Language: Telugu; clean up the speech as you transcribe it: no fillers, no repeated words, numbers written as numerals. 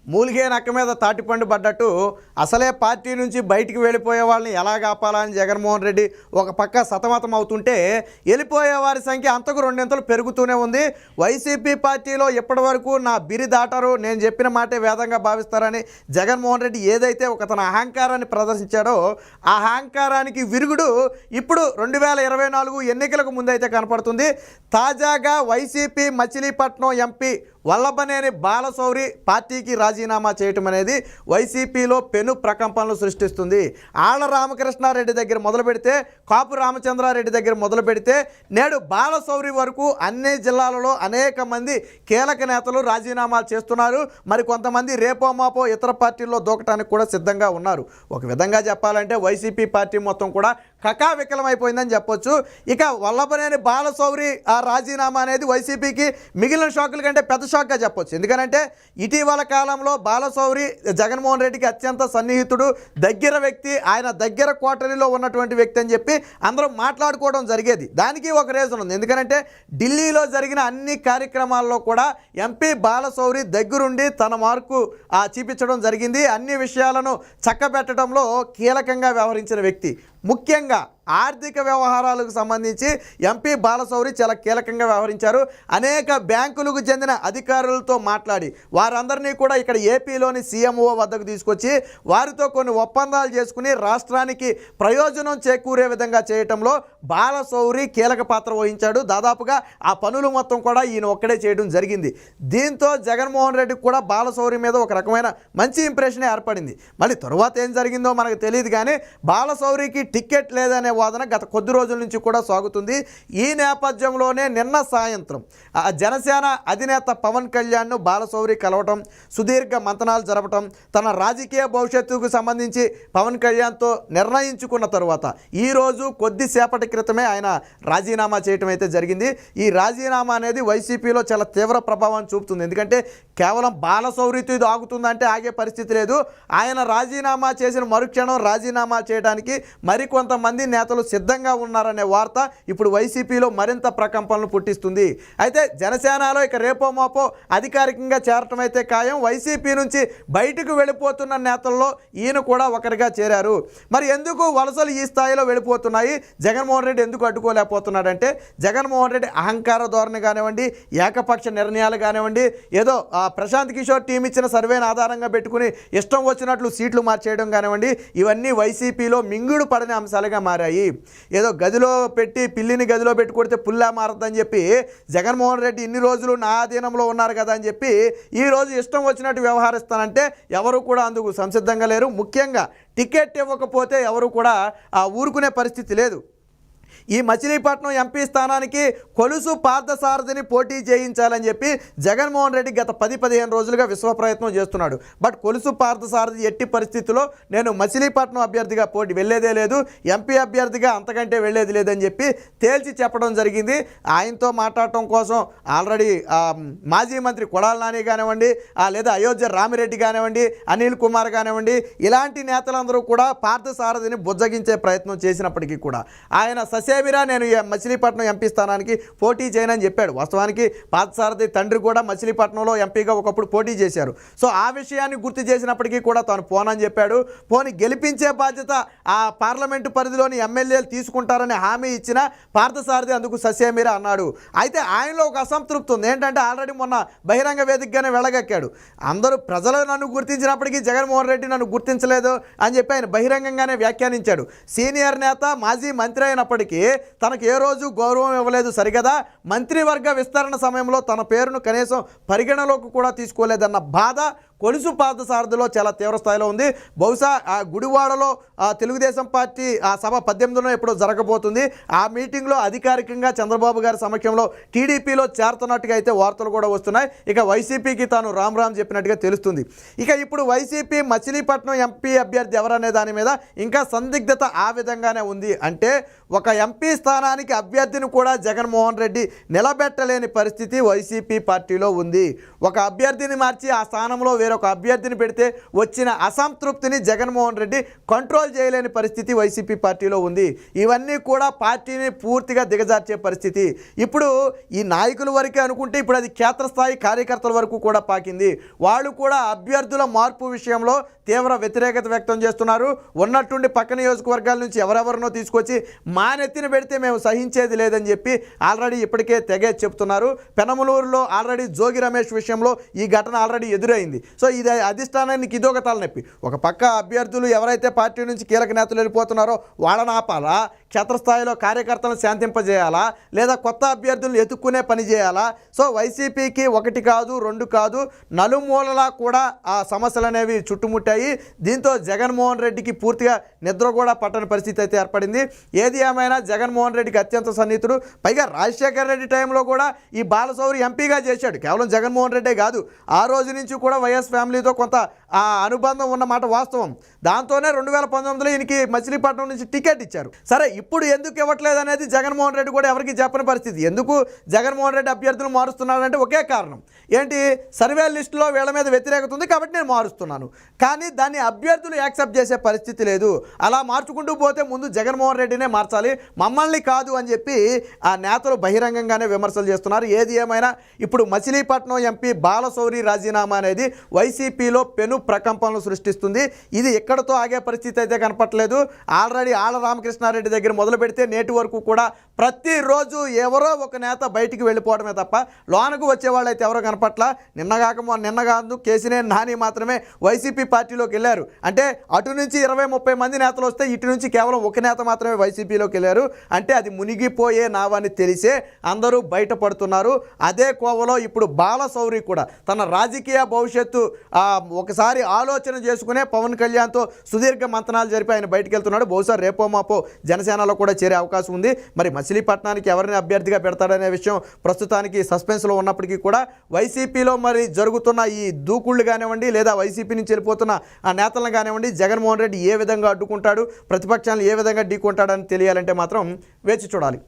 మూలిగే నక్క మీద తాటిపండు పడ్డట్టు అసలే పార్టీ నుంచి బయటికి వెళ్ళిపోయే వాళ్ళని ఎలా కాపాలని జగన్మోహన్ రెడ్డి ఒక పక్క సతమతం అవుతుంటే వెళ్ళిపోయే వారి సంఖ్య అంతకు రెండింతలు పెరుగుతూనే ఉంది. వైసీపీ పార్టీలో ఇప్పటి వరకు నా బిరి దాటారు, నేను చెప్పిన మాటే వేదంగా భావిస్తారని జగన్మోహన్ రెడ్డి ఏదైతే ఒక తన అహంకారాన్ని ప్రదర్శించాడో ఆ అహంకారానికి విరుగుడు ఇప్పుడు 2024 ఎన్నికలకు ముందైతే కనపడుతుంది. తాజాగా వైసీపీ మచిలీపట్నం ఎంపీ వల్లభనేని బాలశౌరి పార్టీకి రాజీనామా చేయటం అనేది వైసీపీలో పెను ప్రకంపనలు సృష్టిస్తుంది. ఆళ్ల రామకృష్ణారెడ్డి దగ్గర మొదలు పెడితే, కాపు రామచంద్రారెడ్డి దగ్గర మొదలు పెడితే నేడు బాలశౌరి వరకు అన్ని జిల్లాలలో అనేక మంది కీలక నేతలు రాజీనామాలు చేస్తున్నారు. మరి కొంతమంది రేపో మాపో ఇతర పార్టీల్లో దూకటానికి కూడా సిద్ధంగా ఉన్నారు. ఒక విధంగా చెప్పాలంటే వైసీపీ పార్టీ మొత్తం కూడా కకావికలమైపోయిందని చెప్పొచ్చు. ఇక వల్లభనేని బాలశౌరి ఆ రాజీనామా అనేది వైసీపీకి మిగిలిన షాకుల కంటే పెద్ద షాక్గా చెప్పొచ్చు. ఎందుకంటే ఇటీవల కాలంలో బాలశౌరి జగన్మోహన్ రెడ్డికి అత్యంత సన్నిహితుడు, దగ్గర వ్యక్తి, ఆయన దగ్గర కోటరీలో ఉన్నటువంటి వ్యక్తి అని చెప్పి అందరూ మాట్లాడుకోవడం జరిగేది. దానికి ఒక రీజన్ ఉంది. ఎందుకంటే ఢిల్లీలో జరిగిన అన్ని కార్యక్రమాల్లో కూడా ఎంపీ బాలశౌరి దగ్గరుండి తన మార్కు చూపించడం జరిగింది. అన్ని విషయాలను చక్కబెట్టడంలో కీలకంగా వ్యవహరించిన వ్యక్తి. ముఖ్యంగా ఆర్థిక వ్యవహారాలకు సంబంధించి ఎంపీ బాలశౌరి చాలా కీలకంగా వ్యవహరించారు. అనేక బ్యాంకులకు చెందిన అధికారులతో మాట్లాడి వారందరినీ కూడా ఇక్కడ ఏపీలోని సీఎంఓ వద్దకు తీసుకొచ్చి వారితో కొన్ని ఒప్పందాలు చేసుకుని రాష్ట్రానికి ప్రయోజనం చేకూరే విధంగా చేయటంలో బాలశౌరి కీలక పాత్ర వహించాడు. దాదాపుగా ఆ పనులు మొత్తం కూడా ఈయన ఒక్కడే చేయడం జరిగింది. దీంతో జగన్మోహన్ రెడ్డికి కూడా బాలశౌరి మీద ఒక రకమైన మంచి ఇంప్రెషన్ ఏర్పడింది. మళ్ళీ తరువాత ఏం జరిగిందో మనకు తెలియదు, కానీ బాలశౌరికి టికెట్ లేదనే వాదన గత కొద్ది రోజుల నుంచి కూడా సాగుతుంది. ఈ నేపథ్యంలోనే నిన్న సాయంత్రం జనసేన అధినేత పవన్ కళ్యాణ్ను బాలశౌరి కలవటం, సుదీర్ఘ మంతనాలు జరపటం, తన రాజకీయ భవిష్యత్తుకు సంబంధించి పవన్ కళ్యాణ్తో నిర్ణయించుకున్న తరువాత ఈరోజు కొద్దిసేపటి క్రితమే ఆయన రాజీనామా చేయటం అయితే జరిగింది. ఈ రాజీనామా అనేది వైసీపీలో చాలా తీవ్ర ప్రభావం చూపుతుంది. ఎందుకంటే కేవలం బాలశౌరితో ఇది ఆగుతుందంటే ఆగే పరిస్థితి లేదు. ఆయన రాజీనామా చేసిన మరుక్షణం రాజీనామా చేయడానికి మరికొంతమంది నేతలు సిద్ధంగా ఉన్నారనే వార్త ఇప్పుడు వైసీపీలో మరింత ప్రకంపనలు పుట్టిస్తుంది. అయితే జనసేనలో ఇక రేపో మాపో అధికారికంగా చేరటం అయితే ఖాయం. వైసీపీ నుంచి బయటకు వెళ్ళిపోతున్న నేతల్లో ఈయన కూడా ఒకరిగా చేరారు. మరి ఎందుకు వలసలు ఈ స్థాయిలో వెళ్ళిపోతున్నాయి, జగన్మోహన్ రెడ్డి ఎందుకు అడ్డుకోలేకపోతున్నాడంటే జగన్మోహన్ రెడ్డి అహంకార ధోరణి కానివ్వండి, ఏకపక్ష నిర్ణయాలు కానివ్వండి, ఏదో ప్రశాంత్ కిషోర్ టీం ఇచ్చిన సర్వేని ఆధారంగా పెట్టుకుని ఇష్టం వచ్చినట్లు సీట్లు మార్చేయడం కానివ్వండి, ఇవన్నీ వైసీపీలో మింగుడు పడని అంశాలుగా మారాయి. ఏదో గదిలో పెట్టి పిల్లిని గదిలో పెట్టి కొడితే పుల్లా మారద్దని చెప్పి జగన్మోహన్ రెడ్డి ఇన్ని రోజులు నా అధీనంలో ఉన్నారు కదా అని చెప్పి ఈరోజు ఇష్టం వచ్చినట్టు వ్యవహరిస్తానంటే ఎవరు కూడా అందుకు సంసిద్ధంగా లేరు. ముఖ్యంగా టికెట్ ఇవ్వకపోతే ఎవరు కూడా ఊరుకునే పరిస్థితి లేదు. ఈ మచిలీపట్నం ఎంపీ స్థానానికి కొలుసు పార్థసారథిని పోటీ చేయించాలని చెప్పి జగన్మోహన్ రెడ్డి గత 10-15 రోజులుగా విశ్వ ప్రయత్నం చేస్తున్నాడు. బట్ కొలుసు పార్థసారథి ఎట్టి పరిస్థితుల్లో నేను మచిలీపట్నం అభ్యర్థిగా వెళ్ళేదే లేదు, ఎంపీ అభ్యర్థిగా అంతకంటే వెళ్ళేది లేదని చెప్పి తేల్చి చెప్పడం జరిగింది. ఆయనతో మాట్లాడటం కోసం ఆల్రెడీ మాజీ మంత్రి కొడాల నాని కానివ్వండి, లేదా అయోధ్య రామిరెడ్డి కానివ్వండి, అనిల్ కుమార్ కానివ్వండి, ఇలాంటి నేతలందరూ కూడా పార్థసారథిని బుజ్జగించే ప్రయత్నం చేసినప్పటికీ కూడా ఆయన సేమిరా నేను మచిలీపట్నం ఎంపీ స్థానానికి పోటీ చేయనని చెప్పాడు. వాస్తవానికి పార్థసారథి తండ్రి కూడా మచిలీపట్నంలో ఎంపీగా ఒకప్పుడు పోటీ చేశారు. సో ఆ విషయాన్ని గుర్తు చేసినప్పటికీ కూడా తాను పోనని చెప్పాడు. పోని గెలిపించే బాధ్యత ఆ పార్లమెంటు పరిధిలోని ఎమ్మెల్యేలు తీసుకుంటారని హామీ ఇచ్చిన పార్థసారథి అందుకు ససేమిరా అన్నాడు. అయితే ఆయనలో ఒక అసంతృప్తి ఉంది. ఏంటంటే ఆల్రెడీ మొన్న బహిరంగ వేదికగానే వెళ్ళగక్కాడు. అందరూ ప్రజలు నన్ను గుర్తించినప్పటికీ జగన్మోహన్ రెడ్డి నన్ను గుర్తించలేదు అని చెప్పి ఆయన బహిరంగంగానే వ్యాఖ్యానించాడు. సీనియర్ నేత, మాజీ మంత్రి అయినప్పటికీ తనకు ఏ రోజు గౌరవం ఇవ్వలేదు సరిగదా, మంత్రివర్గ విస్తరణ సమయంలో తన పేరును కనీసం పరిగణలోకి కూడా తీసుకోలేదన్న బాధ కొలుసు పార్థసారథిలో చాలా తీవ్ర స్థాయిలో ఉంది. బహుశా ఆ గుడివాడలో తెలుగుదేశం పార్టీ సభ 18న ఎప్పుడో జరగబోతుంది. ఆ మీటింగ్లో అధికారికంగా చంద్రబాబు గారి సమక్షంలో టీడీపీలో చేరుతున్నట్టుగా అయితే వార్తలు కూడా వస్తున్నాయి. ఇక వైసీపీకి తాను రామ్ రామ్ చెప్పినట్టుగా తెలుస్తుంది. ఇక ఇప్పుడు వైసీపీ మచిలీపట్నం ఎంపీ అభ్యర్థి ఎవరనే దాని మీద ఇంకా సందిగ్ధత ఆ విధంగానే ఉంది. అంటే ఒక ఎంపీ స్థానానికి అభ్యర్థిని కూడా జగన్మోహన్ రెడ్డి నిలబెట్టలేని పరిస్థితి వైసీపీ పార్టీలో ఉంది. ఒక అభ్యర్థిని మార్చి ఆ స్థానంలో వేరే స్థాయిలో ఒక అభ్యర్థిని పెడితే వచ్చిన అసంతృప్తిని జగన్మోహన్ రెడ్డి కంట్రోల్ చేయలేని పరిస్థితి వైసీపీ పార్టీలో ఉంది. ఇవన్నీ కూడా పార్టీని పూర్తిగా దిగజార్చే పరిస్థితి. ఇప్పుడు ఈ నాయకుల వరకే అనుకుంటే ఇప్పుడు అది క్షేత్రస్థాయి కార్యకర్తల వరకు కూడా పాకింది. వాళ్ళు కూడా అభ్యర్థుల మార్పు విషయంలో తీవ్ర వ్యతిరేకత వ్యక్తం చేస్తున్నారు. ఉన్నట్టుండి పక్క నియోజకవర్గాల నుంచి ఎవరెవరినో తీసుకొచ్చి మా నెత్తిన పెడితే మేము సహించేది లేదని చెప్పి ఆల్రెడీ ఇప్పటికే తెగే చెప్తున్నారు. పెనమలూరులో ఆల్రెడీ జోగి రమేష్ విషయంలో ఈ ఘటన ఆల్రెడీ ఎదురైంది. సో ఇది అధిష్టానానికి ఇదొక తలనొప్పి. ఒక పక్క అభ్యర్థులు ఎవరైతే పార్టీ నుంచి కీలక నేతలు వెళ్ళిపోతున్నారో వాళ్ళని ఆపాలా, క్షేత్రస్థాయిలో కార్యకర్తలను శాంతింపజేయాలా, లేదా కొత్త అభ్యర్థులను ఎత్తుక్కునే పని చేయాలా? సో వైసీపీకి ఒకటి కాదు రెండు కాదు నలుమూలలా కూడా ఆ సమస్యలు అనేవి చుట్టుముట్టాయి. దీంతో జగన్మోహన్ రెడ్డికి పూర్తిగా నిద్ర కూడా పట్టని పరిస్థితి అయితే ఏర్పడింది. ఏది ఏమైనా జగన్మోహన్ రెడ్డికి అత్యంత సన్నిహితుడు. పైగా రాజశేఖర రెడ్డి టైంలో కూడా ఈ బాలశౌరి ఎంపీగా చేశాడు. కేవలం జగన్మోహన్ రెడ్డే కాదు, ఆ రోజు నుంచి కూడా వైఎస్ ఫ్యామిలీతో కొంత ఆ అనుబంధం ఉన్నమాట వాస్తవం. దాంతోనే 2019లో ఈయనకి మచిలీపట్నం నుంచి టికెట్ ఇచ్చారు. సరే, ఇప్పుడు ఎందుకు ఇవ్వట్లేదు అనేది జగన్మోహన్ రెడ్డి కూడా ఎవరికి చెప్పని పరిస్థితి. ఎందుకు జగన్మోహన్ రెడ్డి అభ్యర్థులు మారుస్తున్నాడంటే ఒకే కారణం ఏంటి, సర్వే లిస్టులో వీళ్ళ మీద వ్యతిరేకత ఉంది కాబట్టి నేను మారుస్తున్నాను. కానీ దాన్ని అభ్యర్థులు యాక్సెప్ట్ చేసే పరిస్థితి లేదు. అలా మార్చుకుంటూ పోతే ముందు జగన్మోహన్ రెడ్డినే మార్చాలి, మమ్మల్ని కాదు అని చెప్పి ఆ నేతలు బహిరంగంగానే విమర్శలు చేస్తున్నారు. ఏది ఏమైనా ఇప్పుడు మచిలీపట్నం ఎంపీ బాలశౌరి రాజీనామా అనేది వైసీపీలో పెను ప్రకంపనలు సృష్టిస్తుంది. ఇది ఎక్కడితో ఆగే పరిస్థితి అయితే కనపట్లేదు. ఆల్రెడీ ఆళ్ల రామకృష్ణారెడ్డి దగ్గర మొదలు పెడితే నేటి వరకు కూడా ప్రతిరోజు ఎవరో ఒక నేత బయటికి వెళ్ళిపోవడమే తప్ప లోనకు వచ్చేవాళ్ళు అయితే ఎవరో కనపట్ల. నిన్నగాదు కేసీనేని నాని మాత్రమే వైసీపీ పార్టీలోకి వెళ్ళారు. అంటే అటు నుంచి 20-30 మంది నేతలు వస్తే ఇటు నుంచి కేవలం ఒక నేత మాత్రమే వైసీపీలోకి వెళ్ళారు. అంటే అది మునిగిపోయే నావని తెలిసే అందరూ బయటపడుతున్నారు. అదే కోవలో ఇప్పుడు బాలశౌరి కూడా తన రాజకీయ భవిష్యత్తు ఒకసారి ఆలోచన చేసుకునే పవన్ కళ్యాణ్తో సుదీర్ఘ మంతనాలు జరిపి ఆయన బయటకు వెళ్తున్నాడు. బహుశా రేపో మాపో జనసేనలో కూడా చేరే అవకాశం ఉంది. మరి మచిలీపట్నానికి ఎవరిని అభ్యర్థిగా పెడతాడనే విషయం ప్రస్తుతానికి సస్పెన్స్లో ఉన్నప్పటికీ కూడా వైసీపీలో మరి జరుగుతున్న ఈ దూకుళ్ళు కానివ్వండి, లేదా వైసీపీ నుంచి వెళ్ళిపోతున్న ఆ నేతలను కానివ్వండి, జగన్మోహన్ రెడ్డి ఏ విధంగా అడ్డుకుంటాడు, ప్రతిపక్షాలను ఏ విధంగా ఢీకొంటాడని తెలియాలంటే మాత్రం వేచి చూడాలి.